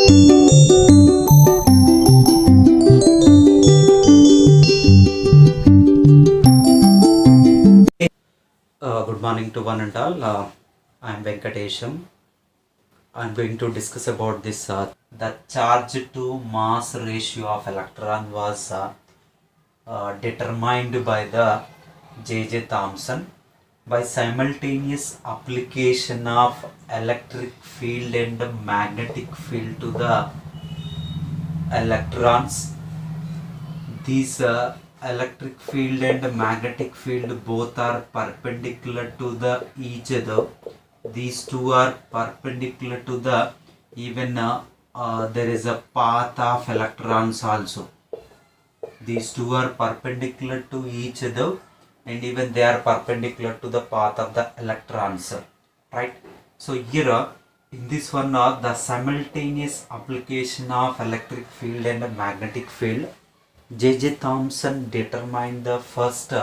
Good morning to one and all. I am Venkatesham. I am going to discuss about this. The charge to mass ratio of electron was determined by the J.J. Thomson by simultaneous application of electric field and magnetic field to the electrons. These electric field and magnetic field both are perpendicular to the each other. These two are perpendicular to the even there is a path of electrons also. These two are perpendicular to each other and even they are perpendicular to the path of the electrons, right? So here in this one the simultaneous application of electric field and magnetic field, J.J. Thomson determined the first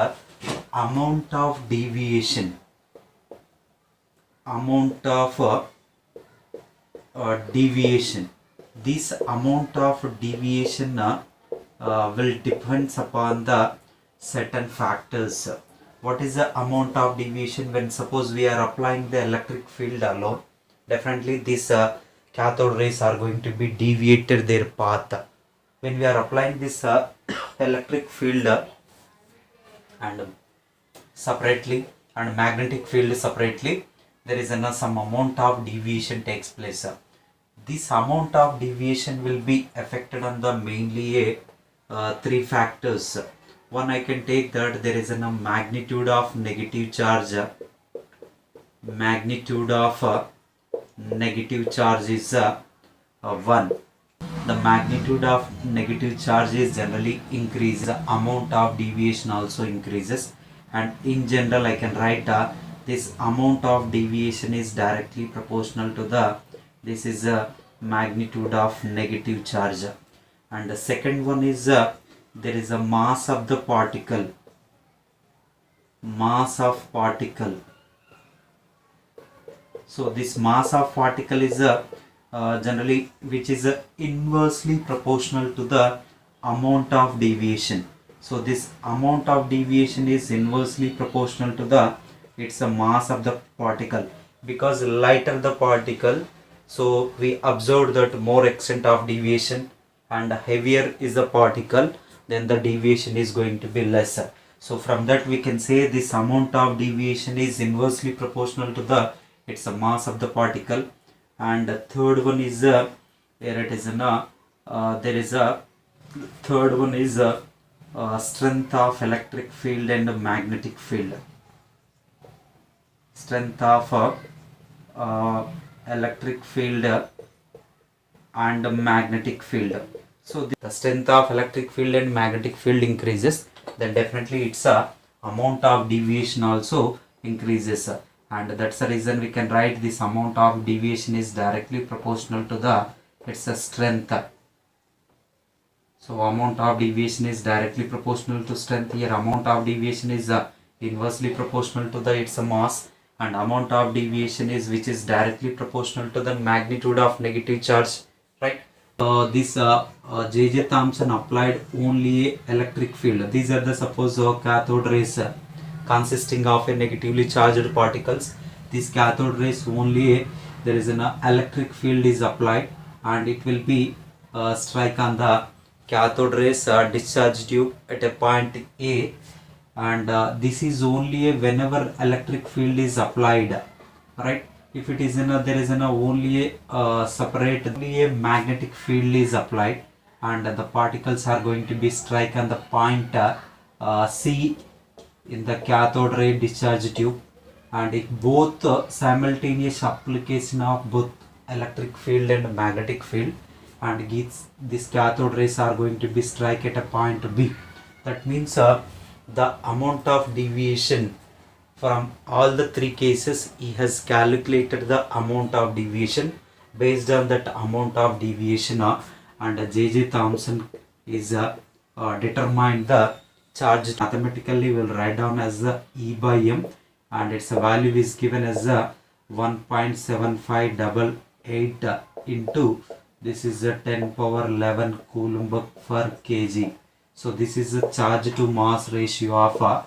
amount of deviation. Deviation. This amount of deviation will depends upon the certain factors. What is the amount of deviation? When suppose we are applying the electric field alone, definitely these cathode rays are going to be deviated their path. When we are applying this electric field and separately and magnetic field separately, there is some amount of deviation takes place. This amount of deviation will be affected on the mainly three factors. One, I can take that there is a magnitude of negative charge. Magnitude of negative charge is 1. The magnitude of negative charge is generally increases, the amount of deviation also increases, and in general I can write this amount of deviation is directly proportional to the this is a magnitude of negative charge. And the second one is there is a mass of the particle. So this mass of particle is generally which is inversely proportional to the amount of deviation. So this amount of deviation is inversely proportional to the it's a mass of the particle. Because lighter the particle, so we observed that more extent of deviation, and heavier is the particle, then the deviation is going to be lesser. So from that we can say this amount of deviation is inversely proportional to the it's a mass of the particle. And the third one is here it is there is a third one is strength of electric field and magnetic field. Strength of electric field and magnetic field. So the strength of electric field and magnetic field increases, then definitely its amount of deviation also increases. And that's the reason we can write this amount of deviation is directly proportional to the its strength. So amount of deviation is directly proportional to strength. Here amount of deviation is inversely proportional to the its mass, and amount of deviation is which is directly proportional to the magnitude of negative charge, right? This J.J. Thomson applied only electric field. These are the suppose cathode rays consisting of a negatively charged particles. These cathode rays only there is an electric field is applied, and it will be strike on the cathode rays discharge tube at a point A, and this is only whenever electric field is applied, right? If it is in there is only separate only a magnetic field is applied, and the particles are going to be strike on the point C in the cathode ray discharge tube, and if both simultaneous application of both electric field and magnetic field, and these cathode rays are going to be strike at a point B. That means the amount of deviation from all the three cases, he has calculated the amount of deviation. Based on that amount of deviation and J.J. Thomson is determined the charge. Mathematically we will write down as E by M, and its value is given as 1.7588 into This is a 10 power 11 coulomb per kg. So this is the charge to mass ratio of a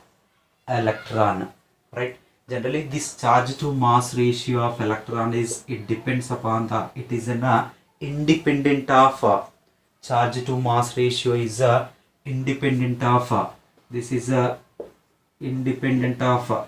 electron, right? Generally this charge to mass ratio of electron is, it depends upon the, it is an independent of charge to mass ratio is independent of this is independent of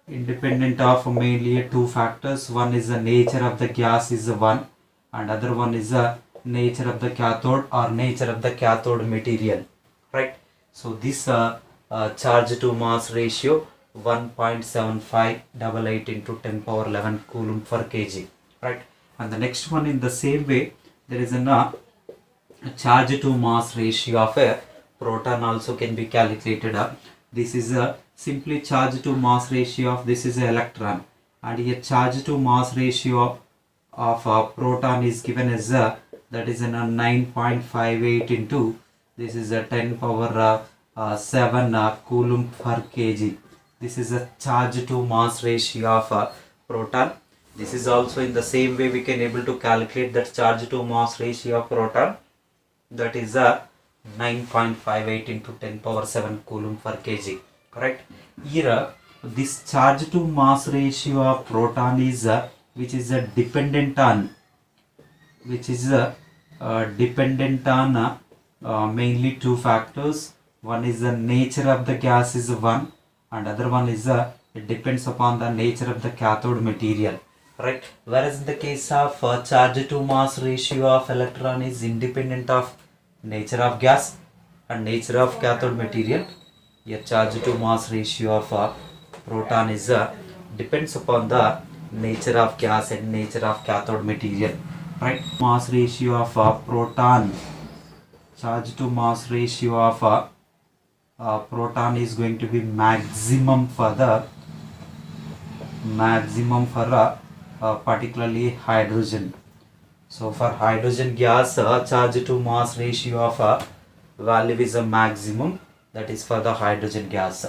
independent of mainly two factors. One is the nature of the gas is one, and other one is the nature of the cathode or nature of the cathode material, right? So this charge to mass ratio 1.7588 into 10 power 11 coulomb per kg, right? And the next one, in the same way, there is a charge to mass ratio of a proton also can be calculated. This is a simply charge to mass ratio of, this is an electron, and a charge to mass ratio of a proton is given as that is a 9.58 into, this is a 10 power 7 coulomb per kg. This is a charge to mass ratio of a proton. This is also in the same way we can able to calculate that charge to mass ratio of proton, that is a 9.58 into 10 power 7 coulomb per kg, correct? Here this charge to mass ratio of proton is which is dependent on, mainly two factors. One is the nature of the gas is one, and other one is it depends upon the nature of the cathode material, right? Whereas in the case of charge to mass ratio of electron is independent of nature of gas and nature of cathode material. Here charge to mass ratio of proton is depends upon the nature of gas and nature of cathode material, right? Mass ratio of proton, charge to mass ratio of proton is going to be maximum for particularly hydrogen. So for hydrogen gas, charge to mass ratio of value is a maximum, that is for the hydrogen gas.